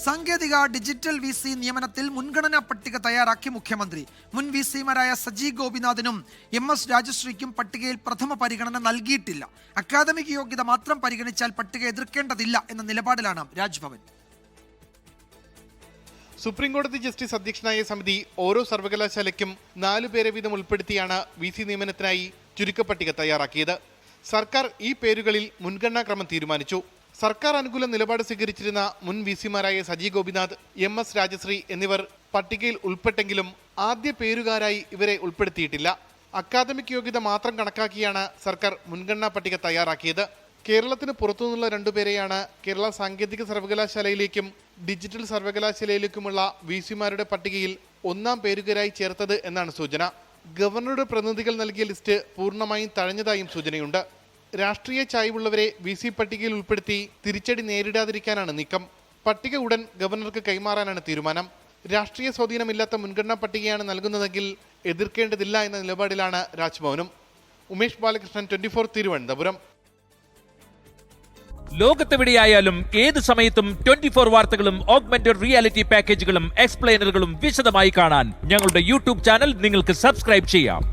സാങ്കേതിക digital VC നിയമനത്തിൽ മുൻഗണനാ പട്ടിക തയ്യാറാക്കി മുഖ്യമന്ത്രി. മുൻ VCമാരായ സജി ഗോപിനാഥിനും MS രാജശ്രീക്കും പട്ടികയിൽ പ്രഥമ പരിഗണന നൽകിയിട്ടില്ല. അക്കാദമിക് യോഗ്യത മാത്രം പരിഗണിച്ചാൽ പട്ടിക എതിർക്കേണ്ടതില്ല എന്ന നിലപാടിലാണ് രാജ്ഭവൻ. സുപ്രീംകോടതി ജസ്റ്റിസ് അധ്യക്ഷനായ സമിതി ഓരോ സർവകലാശാലയ്ക്കും 4 പേരെ വീതം ഉൾപ്പെടുത്തിയാണ് VC നിയമനത്തിനായി ചുരുക്കപ്പട്ടിക തയ്യാറാക്കിയത്. സർക്കാർ ഈ പേരുകളിൽ മുൻഗണനാക്രമം തീരുമാനിച്ചു. സർക്കാർ അനുകൂല നിലപാട് സ്വീകരിച്ചിരുന്ന മുൻ VCമാരായ സജി ഗോപിനാഥ്, MS രാജശ്രീ എന്നിവർ പട്ടികയിൽ ഉൾപ്പെട്ടെങ്കിലും ആദ്യ പേരുകാരായി ഇവരെ ഉൾപ്പെടുത്തിയിട്ടില്ല. അക്കാദമിക് യോഗ്യത മാത്രം കണക്കാക്കിയാണ് സർക്കാർ മുൻഗണനാ പട്ടിക തയ്യാറാക്കിയത്. കേരളത്തിന് പുറത്തുനിന്നുള്ള 2 പേരെയാണ് കേരള സാങ്കേതിക സർവകലാശാലയിലേക്കും ഡിജിറ്റൽ സർവകലാശാലയിലേക്കുമുള്ള VCമാരുടെ പട്ടികയിൽ 1ാം പേരുകാരായി ചേർത്തത് എന്നാണ് സൂചന. ഗവർണറുടെ പ്രതിനിധികൾ നൽകിയ ലിസ്റ്റ് പൂർണ്ണമായും തഴഞ്ഞതായും സൂചനയുണ്ട്. രാഷ്ട്രീയ ചായ്വുള്ളവരെ VC പട്ടികയിൽ ഉൾപ്പെടുത്തി തിരിച്ചടി നേരിടാതിരിക്കാനാണ് നീക്കം. പട്ടിക ഉടൻ ഗവർണർക്ക് കൈമാറാനാണ് തീരുമാനം. രാഷ്ട്രീയ സ്വാധീനമില്ലാത്ത മുൻഗണനാ പട്ടികയാണ് നൽകുന്നതെങ്കിൽ എതിർക്കേണ്ടതില്ല എന്ന നിലപാടിലാണ് രാജ്ഭവനും. ഉമേഷ് ബാലകൃഷ്ണൻ, 24 തിരുവനന്തപുരം. ലോകത്തെവിടെയായാലും ഏത് സമയത്തും 24 വാർത്തകളും ഓഗ്മെന്റഡ് റിയാലിറ്റി പാക്കേജുകളും എക്സ്പ്ലെയിനറുകളും വിശദമായി കാണാൻ ഞങ്ങളുടെ YouTube ചാനൽ നിങ്ങൾക്ക് സബ്സ്ക്രൈബ് ചെയ്യാം.